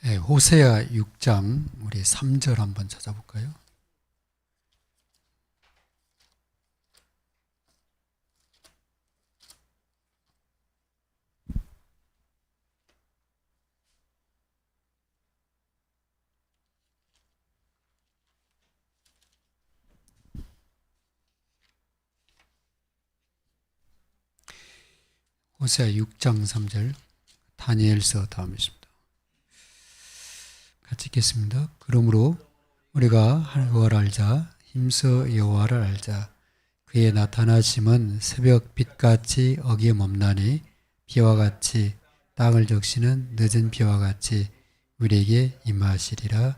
네, 호세아 6장 우리 3절 한번 찾아볼까요? 호세아 6장 3절 다니엘서 다음이십니다. 같이 읽겠습니다. 그러므로 우리가 여호와를 알자, 힘써 여호와를 알자. 그의 나타나심은 새벽 빛같이 어김없나니 비와 같이 땅을 적시는 늦은 비와 같이 우리에게 임하시리라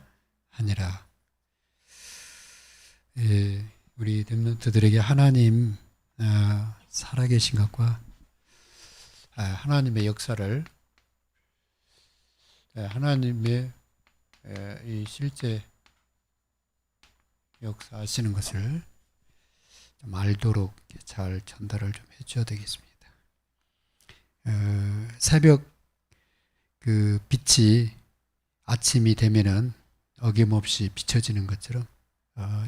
하니라. 우리 렘넌트들에게 하나님 살아계신 것과 하나님의 역사를, 하나님의 이 실제 역사하시는 것을 좀 알도록 잘 전달을 좀 해줘야 되겠습니다. 새벽 그 빛이 아침이 되면은 어김없이 비춰지는 것처럼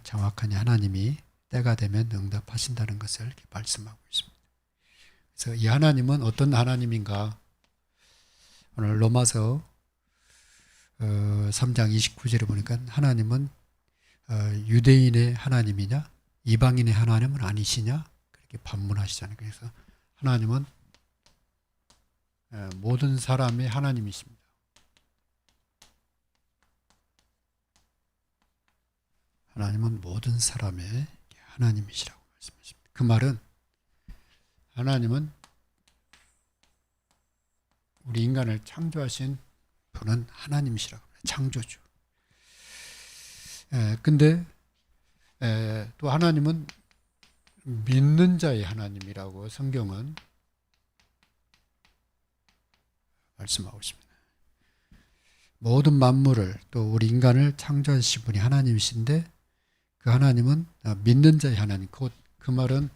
정확하니 하나님이 때가 되면 응답하신다는 것을 이렇게 말씀하고 있습니다. 그래서 이 하나님은 어떤 하나님인가? 오늘 로마서 3장 29절에 보니까 하나님은 유대인의 하나님이냐 이방인의 하나님은 아니시냐 그렇게 반문하시잖아요. 그래서 하나님은 모든 사람의 하나님이십니다. 하나님은 모든 사람의 하나님이시라고 말씀하십니다. 그 말은 하나님은 우리 인간을 창조하신 분은 하나님이시라고 합니다. 창조주. 근데 또 하나님은 믿는 자의 하나님이라고 성경은 말씀하고 있습니다. 모든 만물을 또 우리 인간을 창조하신 분이 하나님이신데 그 하나님은 믿는 자의 하나님. 그 말은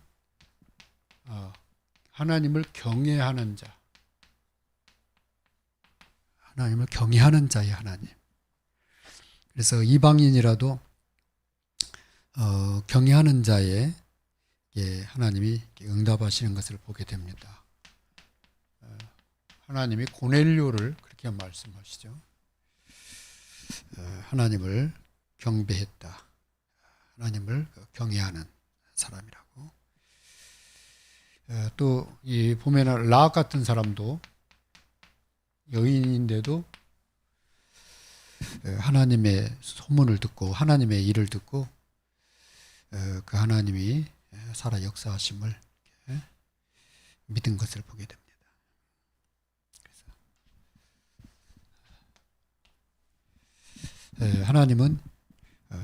하나님을 경외하는 자, 하나님을 경외하는 자의 하나님. 그래서 이방인이라도 경외하는 자의 하나님이 응답하시는 것을 보게 됩니다. 하나님이 고넬료를 그렇게 말씀하시죠. 하나님을 경배했다. 하나님을 경외하는 사람이라고. 또 이 보면은 라합 같은 사람도 여인인데도 하나님의 소문을 듣고 하나님의 일을 듣고 그 하나님이 살아 역사하심을 믿은 것을 보게 됩니다. 그래서 하나님은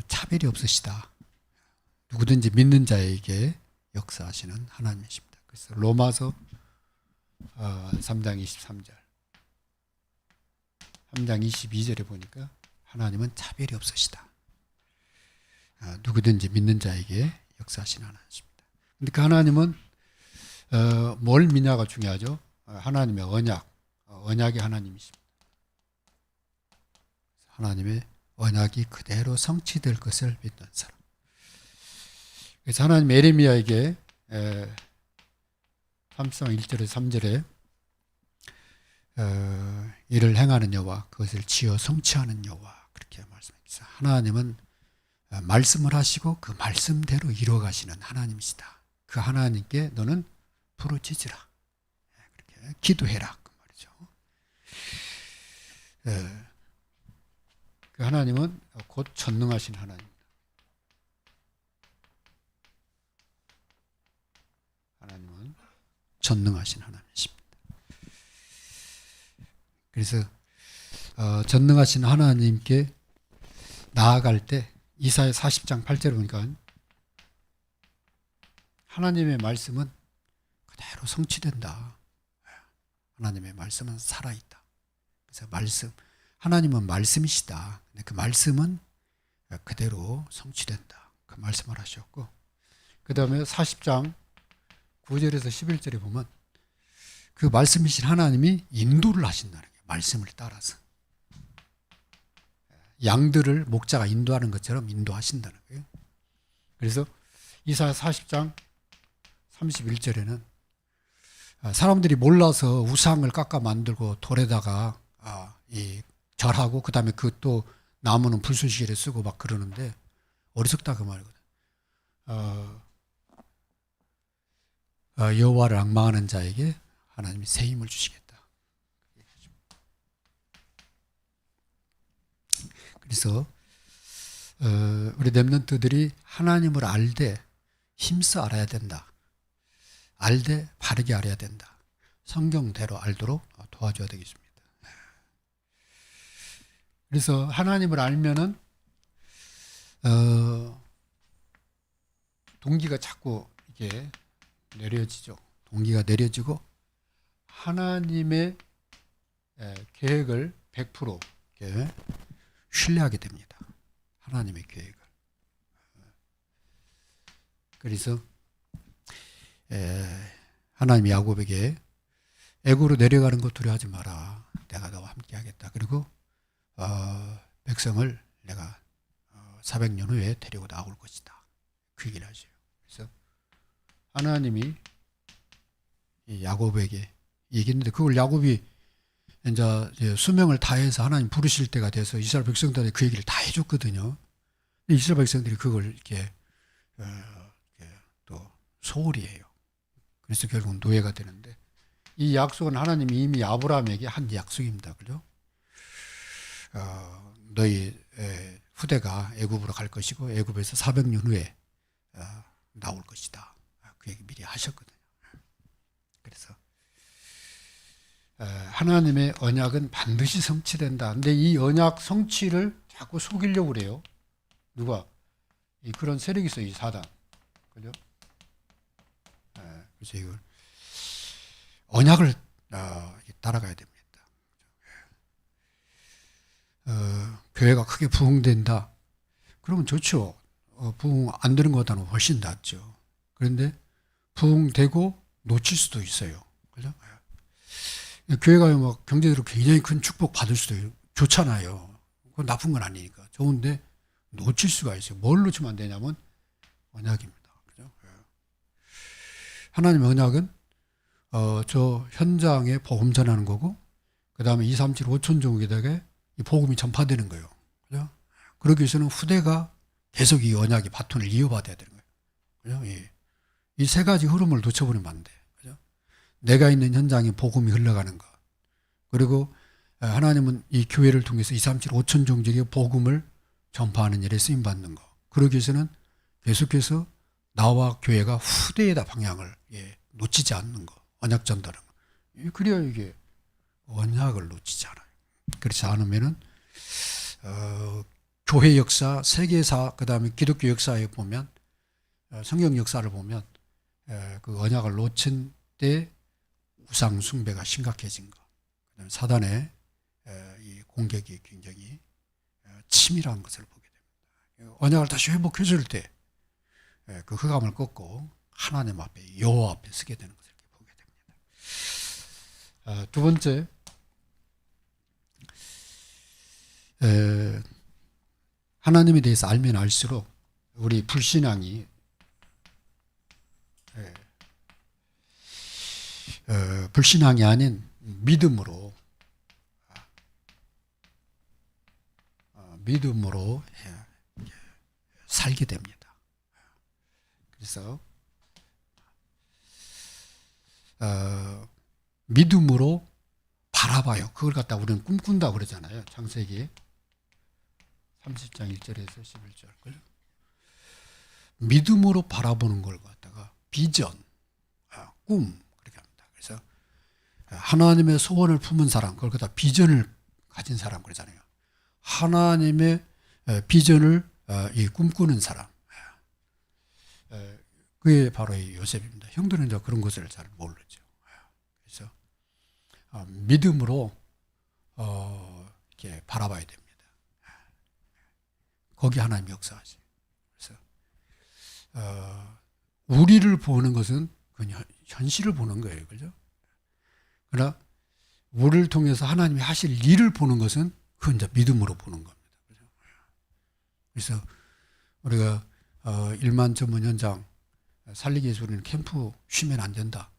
차별이 없으시다. 누구든지 믿는 자에게 역사하시는 하나님이십니다. 그래서 로마서 3장 23절 3장 22절에 보니까 하나님은 차별이 없으시다. 누구든지 믿는 자에게 역사하시는 하나님이십니다. 근데 그 하나님은 뭘 믿냐가 중요하죠. 하나님의 언약의 하나님이십니다. 하나님의 언약이 그대로 성취될 것을 믿는 사람. 그래서 하나님 에레미야에게 3장 1절에 3절에 일을 행하는 여호와 그것을 지어 성취하는 여호와 그렇게 말씀했어요. 하나님은 말씀을 하시고 그 말씀대로 이루어가시는 하나님이시다. 그 하나님께 너는 부르짖으라. 그렇게 기도해라. 그 말이죠. 그 하나님은 곧 전능하신 하나님입니다. 하나님은 전능하신 하나님이십니다. 그래서 전능하신 하나님께 나아갈 때 이사야 40장 8절에 보니까 하나님의 말씀은 그대로 성취된다. 하나님의 말씀은 살아있다. 그래서 하나님은 말씀이시다. 근데 그 말씀은 그대로 성취된다. 그 말씀을 하셨고 그 다음에 40장 9절에서 11절에 보면 그 말씀이신 하나님이 인도를 하신다는 거예요. 말씀을 따라서. 양들을 목자가 인도하는 것처럼 인도하신다는 거예요. 그래서 이사야 40장 31절에는 사람들이 몰라서 우상을 깎아 만들고 돌에다가 이 절하고 그다음에 그 또 나무는 불순실에 쓰고 막 그러는데 어리석다 그 말이거든. 여호와를 앙망하는 자에게 하나님이 새 힘을 주시겠다. 그래서 우리 렘넌트들이 하나님을 알되 힘써 알아야 된다. 알되 바르게 알아야 된다. 성경대로 알도록 도와줘야 되겠습니다. 그래서 하나님을 알면은 동기가 자꾸 이게 내려지죠. 동기가 내려지고 하나님의 계획을 100% 이렇게 신뢰하게 됩니다. 하나님의 계획을. 그래서 하나님이 야곱에게 애굽으로 내려가는 것 두려워하지 마라. 내가 너와 함께 하겠다. 그리고 백성을 내가 400년 후에 데리고 나올 것이다. 그 얘기를 하죠. 그래서 하나님이 이 야곱에게 얘기했는데 그걸 야곱이 이제 수명을 다해서 하나님 부르실 때가 돼서 이스라엘 백성들한테 그 얘기를 다 해줬거든요. 이스라엘 백성들이 그걸 이렇게 또 소홀히 해요. 그래서 결국은 노예가 되는데 이 약속은 하나님이 이미 아브라함에게 한 약속입니다. 그죠? 너희 후대가 애굽으로 갈 것이고 애굽에서 400년 후에 나올 것이다. 그 얘기 미리 하셨거든요. 그래서 하나님의 언약은 반드시 성취된다. 근데 이 언약 성취를 자꾸 속이려고 그래요. 누가? 그런 세력이 있어요. 이 사단. 그죠? 그래서 이걸 언약을 따라가야 됩니다. 교회가 크게 부흥된다. 그러면 좋죠. 부흥 안 되는 것보다는 훨씬 낫죠. 그런데 부흥되고 놓칠 수도 있어요. 그죠? 교회가 막 경제적으로 굉장히 큰 축복 받을 수도 좋잖아요. 그건 나쁜 건 아니니까. 좋은데 놓칠 수가 있어요. 뭘 놓치면 안 되냐면 언약입니다. 그죠? 하나님의 언약은 저 현장에 복음 전하는 거고 그 다음에 2, 3, 7, 5천 종에다가 이 복음이 전파되는 거예요. 그죠? 그러기 위해서는 후대가 계속 이 언약의 바톤을 이어받아야 되는 거예요. 그죠? 이 세 가지 흐름을 놓쳐버리면 안 돼. 그죠? 내가 있는 현장에 복음이 흘러가는 것. 그리고 하나님은 이 교회를 통해서 2, 3, 7, 5천 종족의 복음을 전파하는 일에 쓰임받는 것. 그러기 위해서는 계속해서 나와 교회가 후대에다 방향을 놓치지 않는 것. 언약 전달은. 그래야 이게 언약을 놓치지 않아요. 그렇지 않으면은 교회 역사, 세계사, 그 다음에 기독교 역사에 보면 성경 역사를 보면 그 언약을 놓친 때 우상 숭배가 심각해진 것, 그다음에 사단의 이 공격이 굉장히 치밀한 것을 보게 됩니다. 언약을 다시 회복해 줄 때 그 흑암을 꺾고 하나님 앞에 여호와 앞에 서게 되는 것을 보게 됩니다. 두 번째, 하나님에 대해서 알면 알수록 우리 불신앙이 불신앙이 아닌 믿음으로 살게 됩니다. 그래서 믿음으로 바라봐요. 그걸 갖다 우리는 꿈꾼다고 그러잖아요. 창세기 30장 1절에서 11절. 믿음으로 바라보는 걸 갖다가 비전, 꿈 그렇게 합니다. 그래서 하나님의 소원을 품은 사람, 그걸 갖다 비전을 가진 사람 그러잖아요. 하나님의 비전을 꿈꾸는 사람. 그게 바로 이 요셉입니다. 형들은 이제 그런 것을 잘 모르죠. 그래서 믿음으로 이렇게 바라봐야 됩니다. 거기 하나님이 역사하지. 그래서 우리를 보는 것은 그냥 현실을 보는 거예요, 그죠? 그러나 우리를 통해서 하나님이 하실 일을 보는 것은 그건 이제 믿음으로 보는 겁니다, 그죠? 그래서 우리가 일만 전문 현장 살리기 위해서 우리는 캠프 쉬면 안 된다.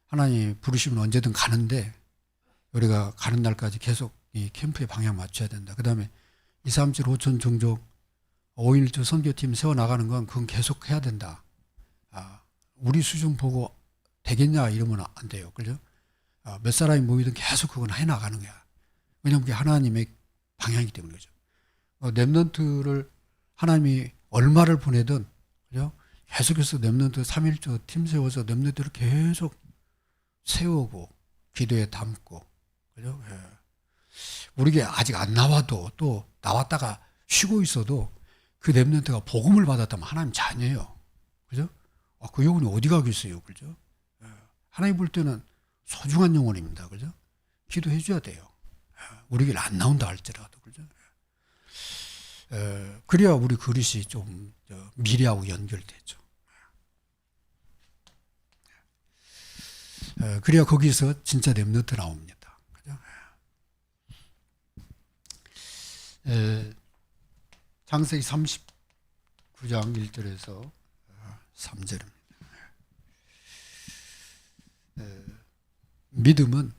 하나님 부르시면 언제든 가는데 우리가 가는 날까지 계속 이 캠프의 방향 맞춰야 된다. 그 다음에 2, 3, 7, 5천 종족 5.1조 선교팀 세워나가는 건 그건 계속 해야 된다. 우리 수준 보고 되겠냐 이러면 안 돼요. 그죠? 몇 사람이 모이든 계속 그건 해나가는 거야. 왜냐하면 그게 하나님의 방향이기 때문에 그죠. 랩넌트를 하나님이 얼마를 보내든 그죠? 계속해서 랩넌트 3.1조 팀 세워서 랩넌트를 계속 세우고 기도에 담고 그죠? 예. 우리게 아직 안 나와도 또 나왔다가 쉬고 있어도 그 랩넌트가 복음을 받았다면 하나님 자녀예요. 그죠? 그 영혼이 어디 가겠어요. 그죠? 예. 하나님 볼 때는 소중한 영혼입니다. 그죠? 기도해 줘야 돼요. 예. 우리 길 안 나온다 할지라도. 그죠? 예. 그래야 우리 그릇이 좀 미래하고 연결되죠. 그래야 거기서 진짜 랩넌트 나옵니다. 그죠? 창세기 39장 1절에서 3절입니다. 믿음은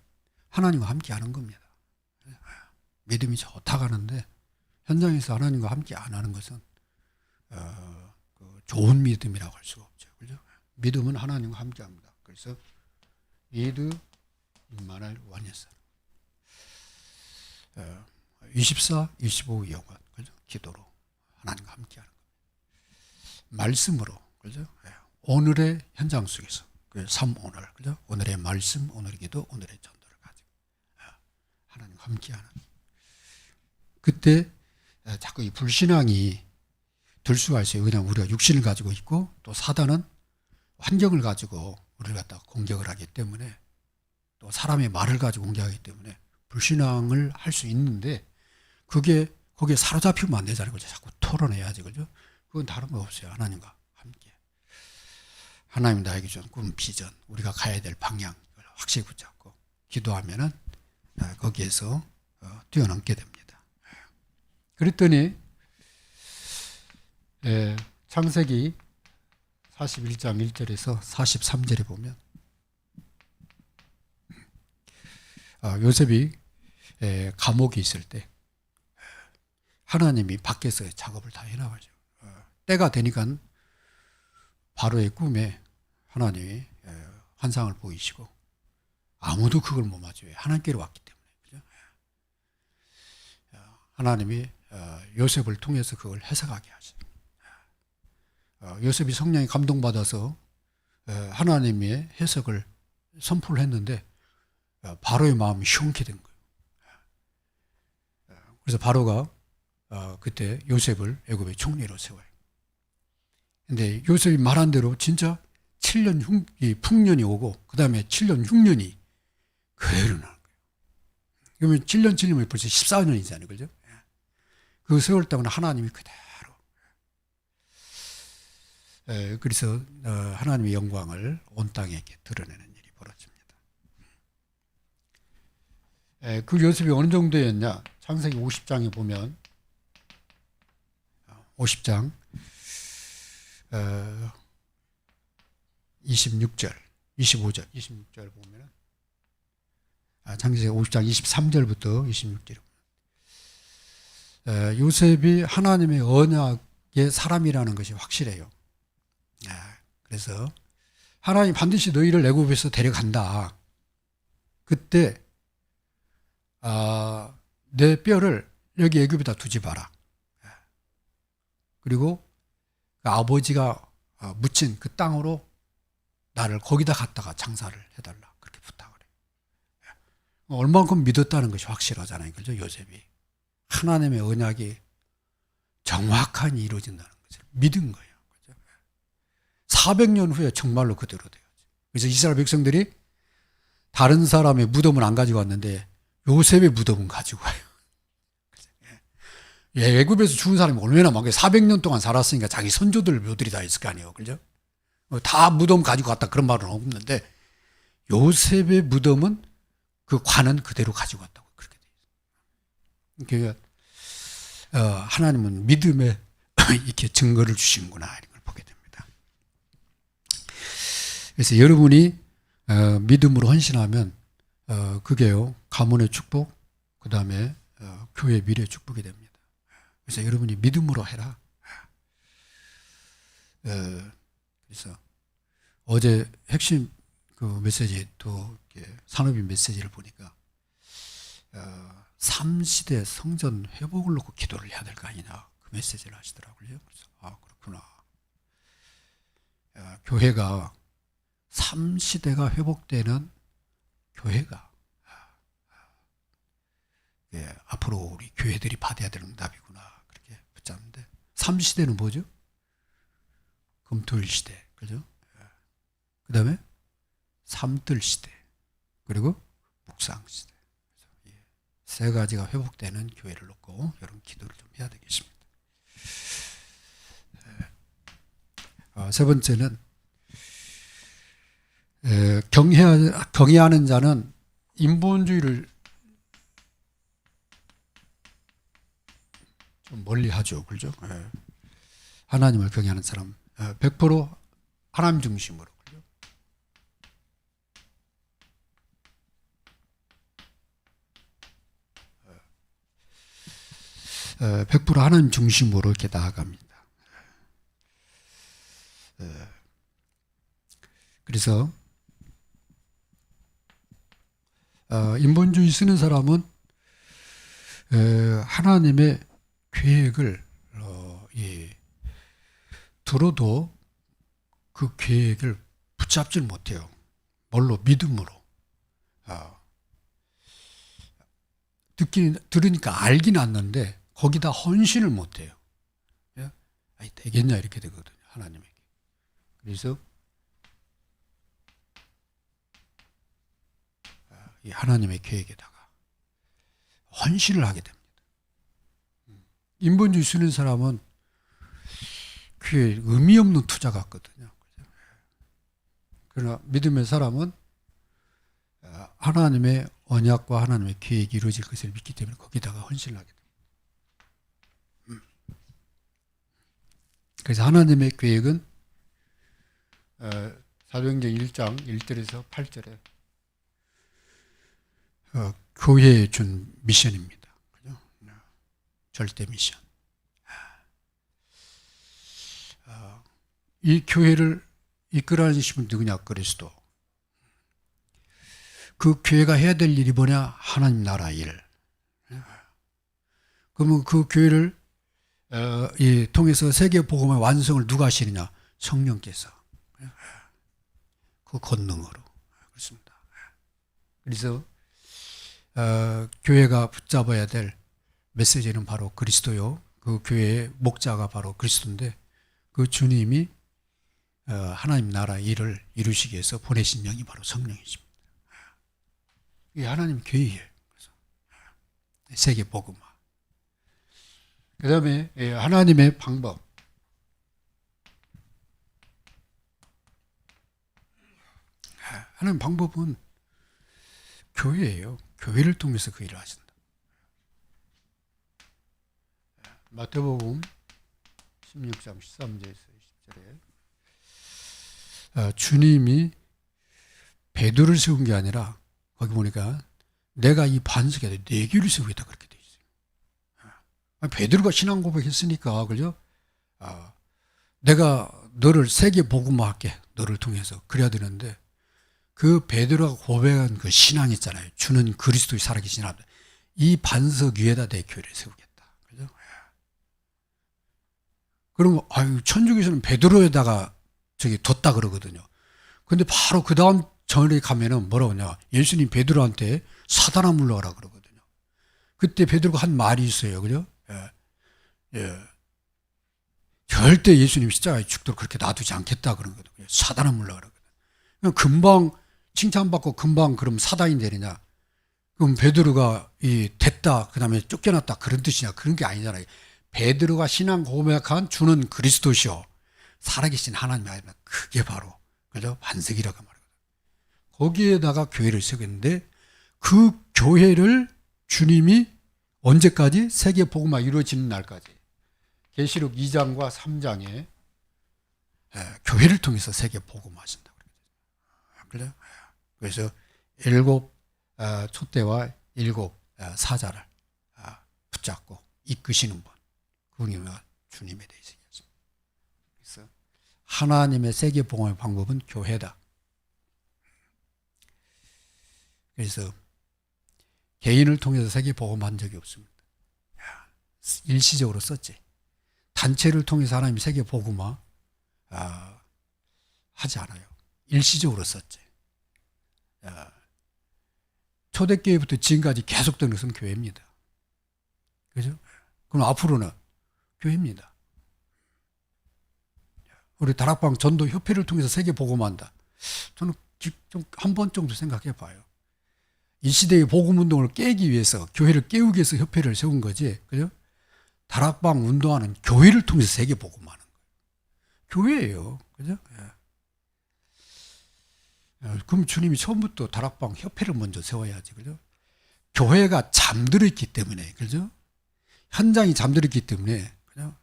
하나님과 함께 하는 겁니다. 믿음이 좋다고 하는데 현장에서 하나님과 함께 안 하는 것은 좋은 믿음이라고 할 수가 없죠. 그죠? 믿음은 하나님과 함께 합니다. 그래서 이드 임마누엘 원예사 24, 25 영원 그죠? 기도로 하나님과 함께하는 겁니다. 말씀으로 그죠? 오늘의 현장 속에서 그 삶 오늘 그죠? 오늘의 말씀, 오늘의 기도, 오늘의 전도를 가지고 하나님과 함께하는 그때 자꾸 이 불신앙이 들 수가 있어요. 왜냐하면 우리가 육신을 가지고 있고 또 사단은 환경을 가지고 우리를 갖다 공격을 하기 때문에 또 사람의 말을 가지고 공격하기 때문에 불신앙을 할 수 있는데 그게 거기에 사로잡히면 안 되잖아요. 그죠? 자꾸 토론해야지. 그죠? 그건 다른 거 없어요. 하나님과 함께. 하나님 나에게 준 꿈, 비전, 우리가 가야 될 방향 이걸 확실히 붙잡고 기도하면은 거기에서 뛰어넘게 됩니다. 그랬더니 창세기 41장 1절에서 43절에 보면 요셉이 감옥에 있을 때 하나님이 밖에서 작업을 다 해나가죠. 때가 되니까 바로의 꿈에 하나님이 환상을 보이시고 아무도 그걸 못 맞춰요. 하나님께로 왔기 때문에. 그죠? 하나님이 요셉을 통해서 그걸 해석하게 하죠. 요셉이 성령에 감동받아서 하나님의 해석을 선포를 했는데 바로의 마음이 시원케 된 거예요. 그래서 바로가 그때 요셉을 애굽의 총리로 세워요. 근데 요셉이 말한 대로 진짜 7년 풍년이 오고 그 다음에 7년 흉년이 그대로 나는 거예요. 그러면 7년 7년이면 벌써 14년이잖아요. 그죠? 그 세월 동안 하나님이 그대로 그래서 하나님의 영광을 온 땅에 드러내는 일이 벌어집니다. 그 요셉이 어느 정도였냐? 창세기 50장에 보면 50장 26절, 25절, 26절 보면 창세기 50장 23절부터 26절 요셉이 하나님의 언약의 사람이라는 것이 확실해요. 그래서 하나님 반드시 너희를 애굽에서 데려간다. 그때 내 뼈를 여기 애굽에다 두지 마라. 그리고 그 아버지가 묻힌 그 땅으로 나를 거기다 갖다가 장사를 해달라. 그렇게 부탁을 해요. 얼만큼 믿었다는 것이 확실하잖아요. 그죠? 요셉이. 하나님의 언약이 정확하게 이루어진다는 것을 믿은 거예요. 400년 후에 정말로 그대로 돼요. 그래서 이스라엘 백성들이 다른 사람의 무덤을 안 가지고 왔는데 요셉의 무덤은 가지고 와요. 애굽에서 죽은 사람이 얼마나 많게 400년 동안 살았으니까 자기 선조들 묘들이 다 있을 거 아니에요. 그죠? 다 무덤 가지고 왔다 그런 말은 없는데 요셉의 무덤은 그 관은 그대로 가지고 왔다고 그렇게 돼 있어요. 그러니까 하나님은 믿음에 이렇게 증거를 주시는구나 이런 걸 보게 됩니다. 그래서 여러분이 믿음으로 헌신하면 그게요 가문의 축복, 그 다음에 교회의 미래의 축복이 됩니다. 그래서 여러분이 믿음으로 해라. 그래서 어제 핵심 그 메시지 또 산업인 메시지를 보니까 3시대 성전 회복을 놓고 기도를 해야 될 거 아니냐 그 메시지를 하시더라고요. 그래서 그렇구나. 교회가 3시대가 회복되는 교회가 앞으로 우리 교회들이 받아야 될 응답이구나 그렇게 붙잡는데 3시대는 뭐죠? 금토일 시대, 그죠? 그 다음에 삼들 시대, 그리고 묵상 시대. 세 가지가 회복되는 교회를 놓고 여러분 기도를 좀 해야 되겠습니다. 세 번째는 경외하는 자는 인본주의를 좀 멀리하죠, 그죠? 하나님을 경외하는 사람 100% 하나님 중심으로, 그죠? 100% 하나님 중심으로 이렇게 나아갑니다. 그래서 인본주의 쓰는 사람은 하나님의 계획을 들어도 그 계획을 붙잡질 못해요. 뭘로? 믿음으로. 들으니까 알긴 않는데 거기다 헌신을 못해요. 되겠냐 이렇게 되거든요. 하나님에게. 그래서 이 하나님의 계획에다가 헌신을 하게 됩니다. 인본주의 쓰는 사람은 그게 의미 없는 투자 같거든요. 그러나 믿음의 사람은 하나님의 언약과 하나님의 계획이 이루어질 것을 믿기 때문에 거기다가 헌신을 하게 됩니다. 그래서 하나님의 계획은 사도행전 1장 1절에서 8절에 교회에 준 미션입니다. 그죠? 절대 미션. 이 교회를 이끌어가시는 분이 누구냐? 그리스도. 그 교회가 해야 될 일이 뭐냐? 하나님 나라 일. 그러면 그 교회를 통해서 세계 복음의 완성을 누가 하시느냐? 성령께서. 그 권능으로. 그렇습니다. 그래서 교회가 붙잡아야 될 메시지는 바로 그리스도요. 그 교회의 목자가 바로 그리스도인데 그 주님이 하나님 나라 일을 이루시기 위해서 보내신 영이 바로 성령이십니다. 이게 하나님 계획이에요. 그래서 세계 복음화. 그 다음에 하나님의 방법. 하나님 방법은 교회예요. 교회를 통해서 그 일을 하신다. 마태복음 16장 13절에서 20절에 주님이 베드로를 세운 게 아니라 거기 보니까 내가 이 반석에 네 개를 세우겠다 그렇게 돼 있어요. 베드로가 신앙 고백했으니까 그죠? 내가 너를 세계 복음화할게 너를 통해서 그래야 되는데 그 베드로가 고백한 그 신앙 있잖아요. 주는 그리스도의 살아계신 하나님. 이 반석 위에다 내 교회를 세우겠다. 그죠? 그러면 천주교에서는 베드로에다가 저기 뒀다 그러거든요. 근데 바로 그 다음 절에 가면은 뭐라고 하냐? 예수님 베드로한테 사단아 물러가라 그러거든요. 그때 베드로가 한 말이 있어요. 그죠? 절대 예수님 십자가에 죽도록 그렇게 놔두지 않겠다 그런 거거든요. 사단아 물러가라. 금방 칭찬받고 금방 그럼 사단이 되느냐? 그럼 베드로가 됐다 그 다음에 쫓겨났다 그런 뜻이냐? 그런 게 아니잖아요. 베드로가 신앙 고백한 주는 그리스도시요 살아계신 하나님이 아니라 그게 바로 그죠? 반석이라고 말하거든요. 거기에다가 교회를 세우겠는데 그 교회를 주님이 언제까지? 세계 복음화 이루어지는 날까지. 계시록 2장과 3장에 교회를 통해서 세계 복음화하신다고 그래요. 그래서 7 촛대와 7 사자를 붙잡고 이끄시는 분, 그분이 주님에 대해서. 그래서 하나님의 세계 복음의 방법은 교회다. 그래서 개인을 통해서 세계 복음한 적이 없습니다. 일시적으로 썼지. 단체를 통해서 하나님 세계 복음화 하지 않아요. 일시적으로 썼지. 초대교회부터 지금까지 계속된 것은 교회입니다. 그죠? 그럼 앞으로는 교회입니다. 우리 다락방 전도 협회를 통해서 세계 복음한다. 저는 좀 한 번 정도 생각해 봐요. 이 시대의 복음 운동을 깨기 위해서, 교회를 깨우기 위해서 협회를 세운 거지. 그죠? 다락방 운동하는 교회를 통해서 세계 복음하는 거예요. 교회예요. 그죠? 그럼 주님이 처음부터 다락방 협회를 먼저 세워야지. 그죠? 교회가 잠들었기 때문에, 그죠? 현장이 잠들었기 때문에, 그죠?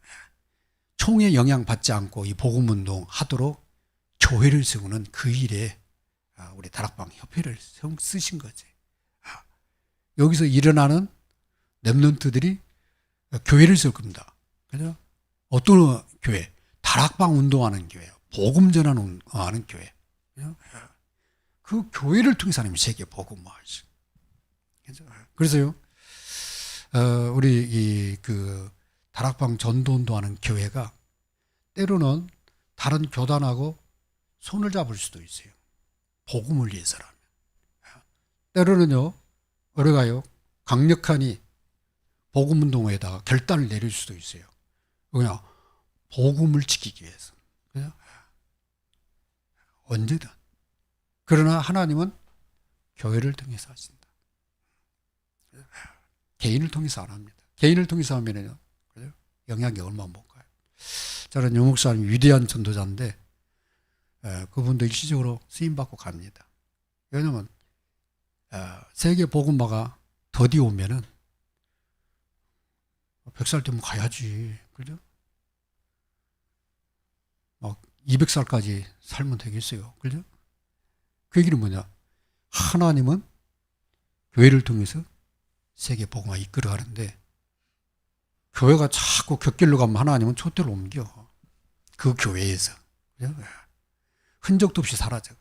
총에 영향받지 않고 이 복음 운동 하도록 교회를 세우는 그 일에 우리 다락방 협회를 쓰신 거지. 여기서 일어나는 렘넌트들이 교회를 세울 겁니다. 그죠? 어떤 교회? 다락방 운동하는 교회요. 복음 전하는 교회. 그죠? 그 교회를 통해서 하나님 세계 복음화하시고. 그래서요, 우리 그 다락방 전도 운동하는 교회가 때로는 다른 교단하고 손을 잡을 수도 있어요. 복음을 위해서라면. 때로는요, 우리가요, 강력하니 복음 운동에다가 결단을 내릴 수도 있어요. 그냥 복음을 지키기 위해서. 그죠? 언제든. 그러나 하나님은 교회를 통해서 하신다. 개인을 통해서 안 합니다. 개인을 통해서 하면요, 영향이 얼마 못 가요. 저는 유 목사님 위대한 전도자인데, 그분도 일시적으로 쓰임받고 갑니다. 왜냐하면 세계 복음화가 더디 오면은 100살 되면 가야지. 그죠? 막 200살까지 살면 되겠어요. 그죠? 그 얘기는 뭐냐? 하나님은 교회를 통해서 세계 복음화 이끌어 가는데, 교회가 자꾸 곁길로 가면 하나님은 촛대를 옮겨. 그 교회에서. 그죠? 흔적도 없이 사라져.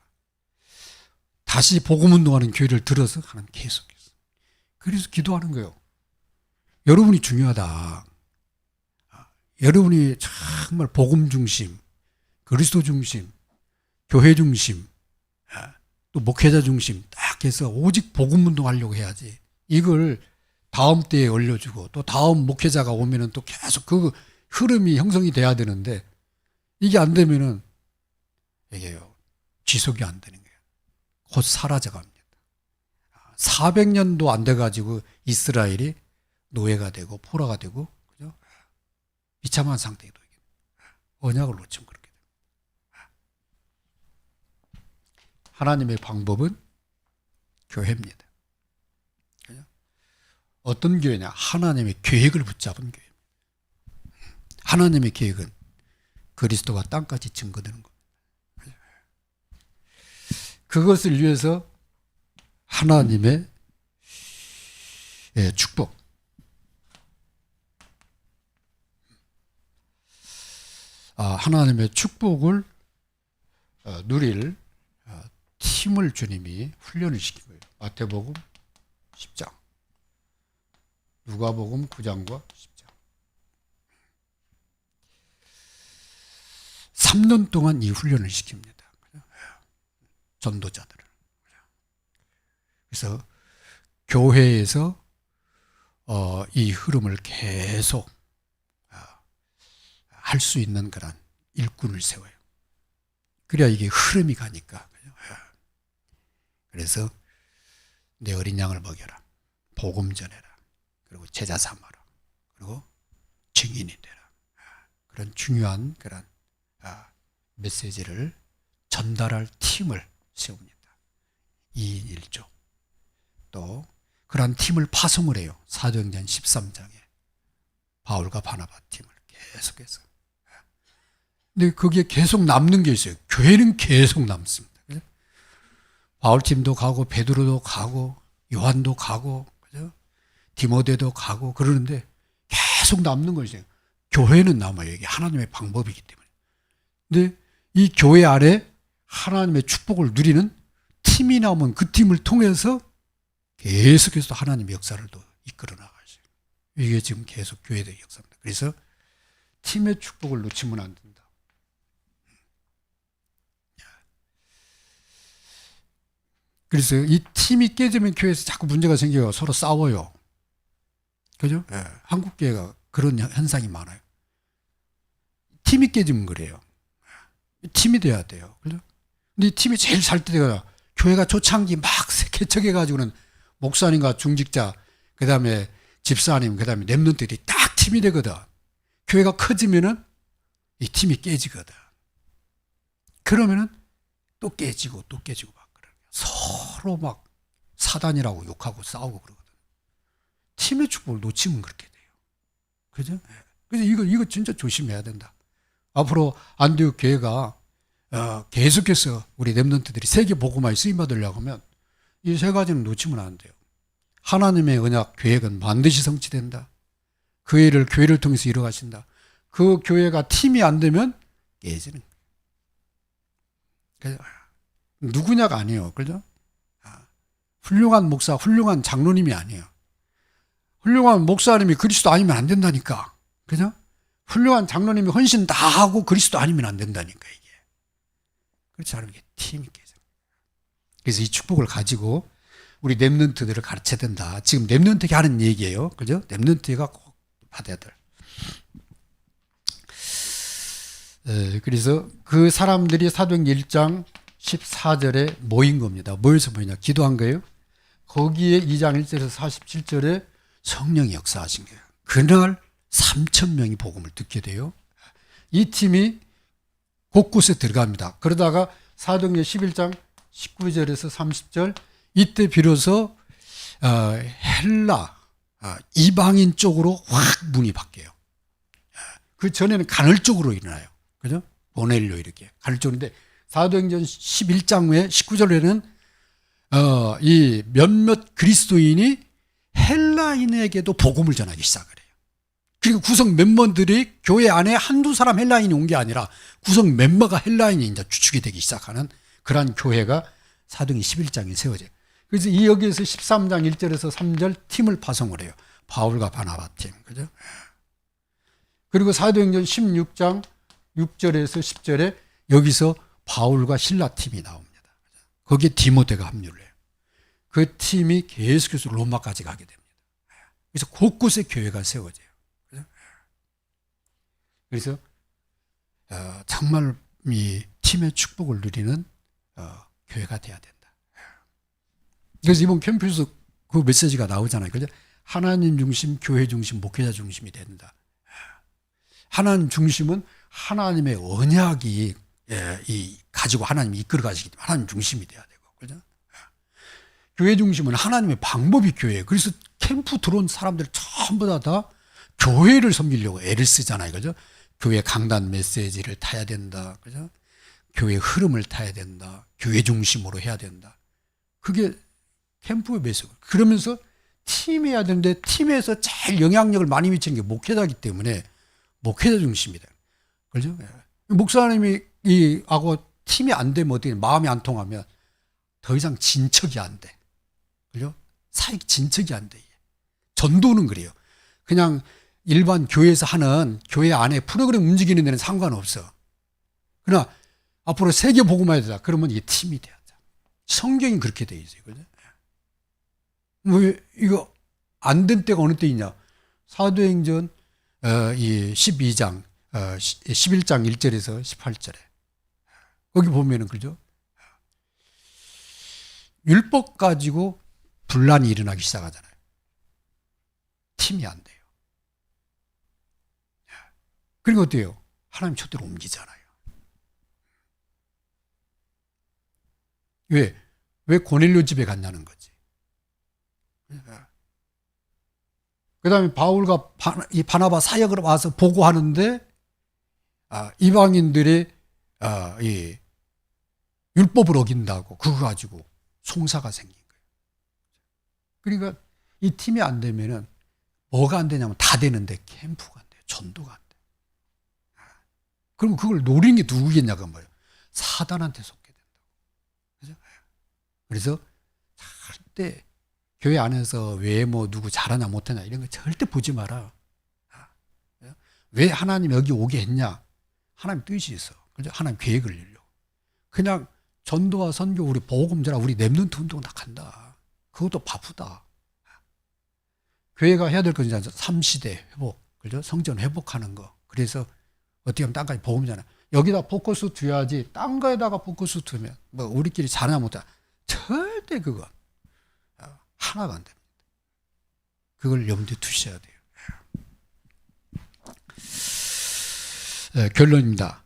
다시 복음 운동하는 교회를 들어서 하나님 계속해서. 그래서 기도하는 거예요. 여러분이 중요하다. 여러분이 정말 복음 중심, 그리스도 중심, 교회 중심, 또 목회자 중심 딱 해서 오직 복음 운동하려고 해야지. 이걸 다음 때에 올려주고 또 다음 목회자가 오면은 또 계속 그 흐름이 형성이 돼야 되는데, 이게 안 되면은 이게요, 지속이 안 되는 거예요. 곧 사라져 갑니다. 400년도 안 돼가지고 이스라엘이 노예가 되고 포로가 되고, 그죠? 비참한 상태에 놓이게 됩니다. 언약을 놓치면 그렇게 됩니다. 하나님의 방법은 교회입니다. 그죠? 어떤 교회냐? 하나님의 계획을 붙잡은 교회입니다. 하나님의 계획은 그리스도가 땅까지 증거되는 겁니다. 그것을 위해서 하나님의 축복, 하나님의 축복을 누릴 팀을 주님이 훈련을 시킨 거예요. 마태복음 10장, 누가복음 9장과 10장. 3년 동안 이 훈련을 시킵니다. 전도자들을. 그래서 교회에서 이 흐름을 계속 할 수 있는 그런 일꾼을 세워요. 그래야 이게 흐름이 가니까. 그래서 내 어린 양을 먹여라, 복음 전해라, 그리고 제자 삼아라, 그리고 증인이 되라. 그런 중요한 그런 메시지를 전달할 팀을 세웁니다. 2인 1조. 또 그러한 팀을 파송을 해요. 사도행전 13장에 바울과 바나바 팀을 계속해서. 근데 거기에 계속 남는 게 있어요. 교회는 계속 남습니다. 그죠? 바울 팀도 가고 베드로도 가고 요한도 가고 그죠? 디모데도 가고 그러는데 계속 남는 거죠. 교회는 남아요. 이게 하나님의 방법이기 때문에. 근데 이 교회 안에 하나님의 축복을 누리는 팀이 나오면 그 팀을 통해서 계속해서 하나님의 역사를 또 이끌어 나가죠. 이게 지금 계속 교회의 역사입니다. 그래서 팀의 축복을 놓치면 안 된다. 그래서 이 팀이 깨지면 교회에서 자꾸 문제가 생겨요. 서로 싸워요. 그죠? 네. 한국 교회가 그런 현상이 많아요. 팀이 깨지면 그래요. 팀이 돼야 돼요. 그죠? 근데 이 팀이 제일 잘 때가 교회가 초창기 막 개척해가지고는 목사님과 중직자, 그 다음에 집사님, 그 다음에 랩런트들이 딱 팀이 되거든. 교회가 커지면은 이 팀이 깨지거든. 그러면은 또 깨지고 또 깨지고 막 그래요. 서로 막 사단이라고 욕하고 싸우고 그러거든. 팀의 축복을 놓치면 그렇게 돼요. 그죠? 그래서 이거 진짜 조심해야 된다. 앞으로 안디옥 교회가 계속해서 우리 랩런트들이 세계 복음화에 쓰임 받으려고 하면 이 세 가지는 놓치면 안 돼요. 하나님의 언약 계획은 반드시 성취된다. 그 일을 교회를 통해서 이루어가신다. 그 교회가 팀이 안 되면 깨지는 거예요. 누구냐가 아니에요. 그죠? 훌륭한 목사, 훌륭한 장로님이 아니에요. 훌륭한 목사님이 그리스도 아니면 안 된다니까. 그죠? 훌륭한 장로님이 헌신 다 하고 그리스도 아니면 안 된다니까, 이게. 그렇지 않으면 이게 팀이 깨져. 그래서 이 축복을 가지고 우리 랩런트들을 가르쳐야 된다. 지금 랩런트가 하는 얘기예요. 그죠? 랩런트가 꼭 받아야 될. 그래서 그 사람들이 사도행전 1장 14절에 모인 겁니다. 모여서 뭐냐? 기도한 거예요. 거기에 2장 1절에서 47절에 성령이 역사하신 거예요. 그날 3,000명이 복음을 듣게 돼요. 이 팀이 곳곳에 들어갑니다. 그러다가 사도행전 11장 19절에서 30절 이때 비로소 헬라 이방인 쪽으로 확 문이 바뀌어요. 그 전에는 간헐적으로 일어나요. 그죠? 보넬료 이렇게 간헐적인데 사도행전 11장 후에 19절에는 이 몇몇 그리스도인이 헬라인에게도 복음을 전하기 시작을 해요. 그리고 구성 멤버들이 교회 안에 한두 사람 헬라인이 온 게 아니라 구성 멤버가 헬라인이 이제 주축이 되기 시작하는 그러한 교회가 사도행전 11장에 세워져요. 그래서 이 여기에서 13장 1절에서 3절 팀을 파송을 해요. 바울과 바나바 팀. 그죠? 그리고 사도행전 16장 6절에서 10절에 여기서 바울과 실라 팀이 나옵니다. 거기에 디모데가 합류를 해요. 그 팀이 계속해서 로마까지 가게 됩니다. 그래서 곳곳에 교회가 세워져요. 그래서 정말 이 팀의 축복을 누리는 교회가 돼야 된다. 그래서 이번 캠프에서 그 메시지가 나오잖아요. 그죠? 하나님 중심, 교회 중심, 목회자 중심이 된다. 하나님 중심은 하나님의 언약이 가지고 하나님이 이끌어 가시기 때문에 하나님 중심이 돼야 되고, 그죠? 교회 중심은 하나님의 방법이 교회예요. 그래서 캠프 들어온 사람들 전부 다 교회를 섬기려고 애를 쓰잖아요. 그죠? 교회 강단 메시지를 타야 된다. 그죠? 교회 흐름을 타야 된다. 교회 중심으로 해야 된다. 그게 캠프의 메시지. 그러면서 팀해야 되는데 팀에서 제일 영향력을 많이 미치는 게 목회자이기 때문에 목회자 중심이다. 그죠? 목사님이 하고 팀이 안 되면 어떻게 마음이 안 통하면 더 이상 진척이 안 돼. 그죠? 사익 진척이 안 돼. 전도는 그래요. 그냥 일반 교회에서 하는 교회 안에 프로그램 움직이는 데는 상관없어. 그러나 앞으로 세계 복음화해야 되다. 그러면 이게 팀이 돼야 돼. 성경이 그렇게 돼 있어요. 그죠? 뭐 이거 안 된 때가 어느 때이냐? 사도행전 이 12장 11장 1절에서 18절에 거기 보면은 그죠? 율법 가지고 분란이 일어나기 시작하잖아요. 팀이 안 돼요. 그리고 어때요? 하나님 촛대로 옮기잖아요. 왜 고넬료 집에 갔냐는 거지. 그 다음에 바울과 이 바나바 사역을 와서 보고하는데 이방인들이 이 율법을 어긴다고 그거 가지고 송사가 생긴 거예요. 그러니까 이 팀이 안 되면은 뭐가 안 되냐면 다 되는데 캠프가 안 돼요. 전도가 안 돼요. 그럼 그걸 노리는 게 누구겠냐고 뭐예요. 사단한테 속게 된다고. 그래서 절대 교회 안에서 왜 뭐 누구 잘하냐 못하냐 이런 거 절대 보지 마라. 왜 하나님 여기 오게 했냐? 하나님 뜻이 있어. 그죠? 하나님 계획을 이루려고. 그냥 전도와 선교 우리 복음 전하 우리 랩런트 운동 다 간다. 그것도 바쁘다. 교회가 해야 될 건 이제 3시대 회복, 그죠? 성전 회복하는 거. 그래서 어떻게 하면 땅까지 복음 전하. 여기다 포커스 둬야지. 딴 거에다가 포커스 두면 뭐 우리끼리 잘하냐 못하냐. 절대 그건 하나가 안 됩니다. 그걸 염두에 두셔야 돼요. 결론입니다.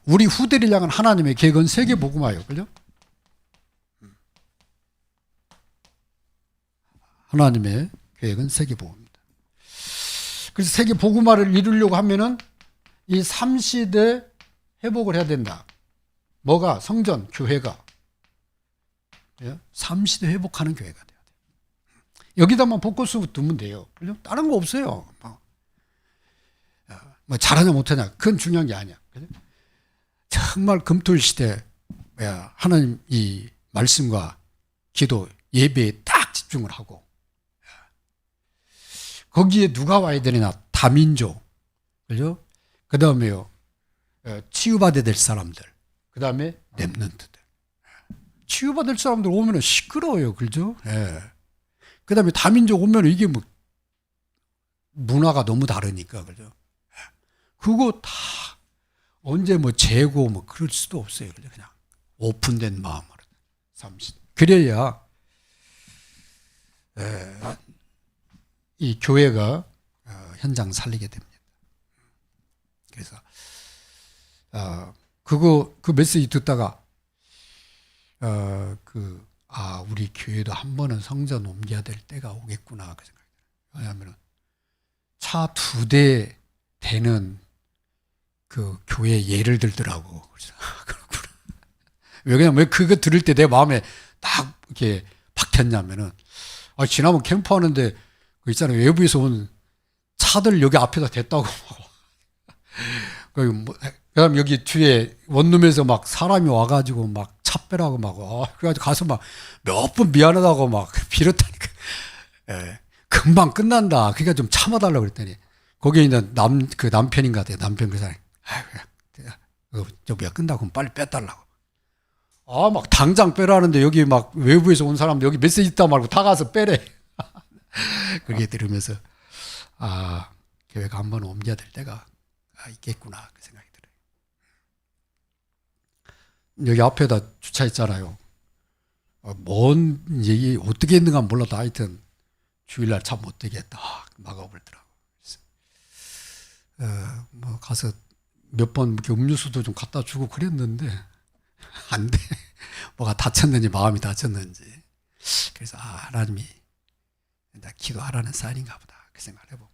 우리 후대를 향한 하나님의 계획은 세계 복음화예요. 그죠? 하나님의 계획은 세계 복음입니다. 그래서 세계 복음화를 이루려고 하면은 이 3시대 회복을 해야 된다. 뭐가? 성전, 교회가. 3시대 회복하는 교회가 돼야 돼요. 여기다만 포커스 두면 돼요. 그죠? 다른 거 없어요. 뭐 잘하냐 못하냐 그건 중요한 게 아니야. 그죠? 정말 금토일 시대 하나님 이 말씀과 기도 예배에 딱 집중을 하고 거기에 누가 와야 되느냐 다민족 그죠? 그 다음에요 치유받아야 될 사람들 그 다음에 랩런트들 치유받을 사람들 오면 시끄러워요. 그죠? 그 다음에 다민족 오면 이게 뭐 문화가 너무 다르니까 그죠? 그거 다 언제 뭐 재고 뭐 그럴 수도 없어요. 그냥 오픈된 마음으로 30. 그래야 이 교회가 현장 살리게 됩니다. 그래서 그 메시지 듣다가 우리 교회도 한 번은 성전 옮겨야 될 때가 오겠구나 그 생각이 들어요. 왜냐하면 차 2대 되는 그 교회 예를 들더라고. 그래서 그렇구나. 왜 그거 들을 때 내 마음에 딱 이렇게 박혔냐면은 지난번 캠프하는데 그 있잖아요. 외부에서 온 차들 여기 앞에다 댔다고. 그다음 여기 뒤에 원룸에서 막 사람이 와가지고 막 차 빼라고 막 그래가지고 가서 막 몇 번 미안하다고 막 빌었다니까. 금방 끝난다. 그러니까 좀 참아달라고 그랬더니 거기에 있는 그 남편인가 같아요. 남편 그 사람이 저기야 끝나고 빨리 빼달라고. 막 당장 빼라는데 여기 막 외부에서 온 사람 여기 메시지 있다 말고 다 가서 빼래. 그게 들으면서 교회가 한번 옮겨야 될 때가 있겠구나 그 생각이 들어요. 여기 앞에다 주차했잖아요. 뭔 얘기 어떻게 했는가 몰라도 하여튼 주일날 참 못되게 딱 막아버리더라고. 뭐 가서 몇 번 이렇게 음료수도 좀 갖다 주고 그랬는데 안 돼. 뭐가 다쳤는지 마음이 다쳤는지. 그래서 하나님이 나 기도하라는 사인인가 보다 그 생각을 해보고.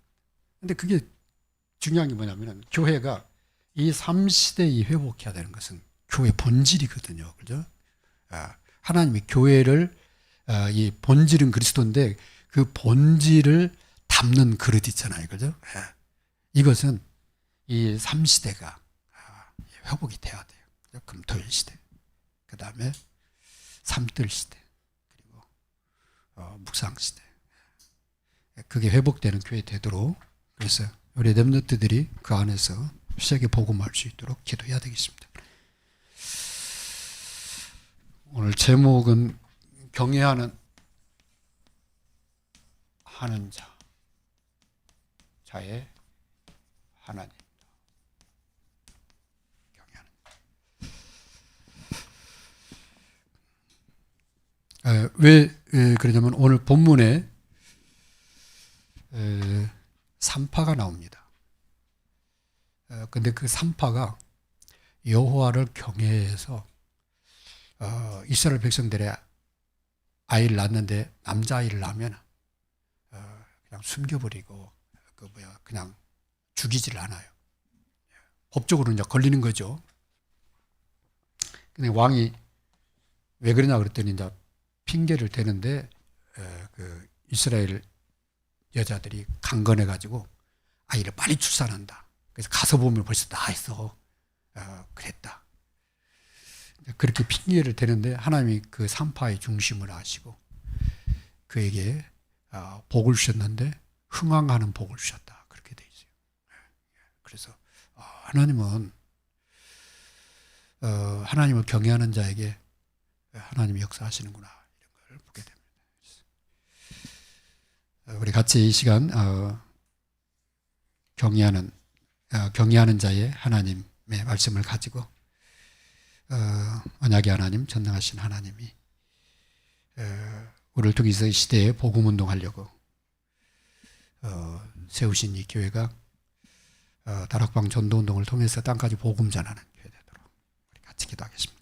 근데 그게 중요한 게 뭐냐면은 교회가 이 3시대에 회복해야 되는 것은 교회 본질이거든요. 그죠? 하나님이 교회를 이 본질은 그리스도인데 그 본질을 담는 그릇 있잖아요. 그죠? 이것은 이 3시대가 회복이 돼야 돼요. 금토일 시대. 그 다음에 삼뜰 시대. 그리고 묵상 시대. 그게 회복되는 교회 되도록 그래서 우리 렘넌트들이 그 안에서 세계 복음할 수 있도록 기도해야 되겠습니다. 오늘 제목은 경외하는 하는 자의 하나님. 경외하는. 왜 그러냐면 오늘 본문에 3파가 나옵니다. 근데 그 3파가 여호와를 경외해서 이스라엘 백성들의 아이를 낳는데 남자아이를 낳으면 그냥 숨겨버리고 그냥 죽이질 않아요. 법적으로 이제 걸리는 거죠. 근데 왕이 왜 그러냐 그랬더니 이제 핑계를 대는데 그 이스라엘 여자들이 강건해 가지고 아이를 빨리 출산한다. 그래서 가서 보면 벌써 나있어. 그랬다. 그렇게 핑계를 대는데 하나님이 그 산파의 중심을 아시고 그에게 복을 주셨는데 흥왕하는 복을 주셨다. 그렇게 돼 있어요. 그래서 하나님은 하나님을 경외하는 자에게 하나님이 역사하시는구나 이런 걸 보게 됩니다. 우리 같이 이 시간 경외하는 자의 하나님의 말씀을 가지고 언약의 하나님, 전능하신 하나님이 우리를 통해서 이 시대에 복음운동하려고 세우신 이 교회가 다락방 전도운동을 통해서 땅까지 복음 전하는 교회 되도록 우리 같이 기도하겠습니다.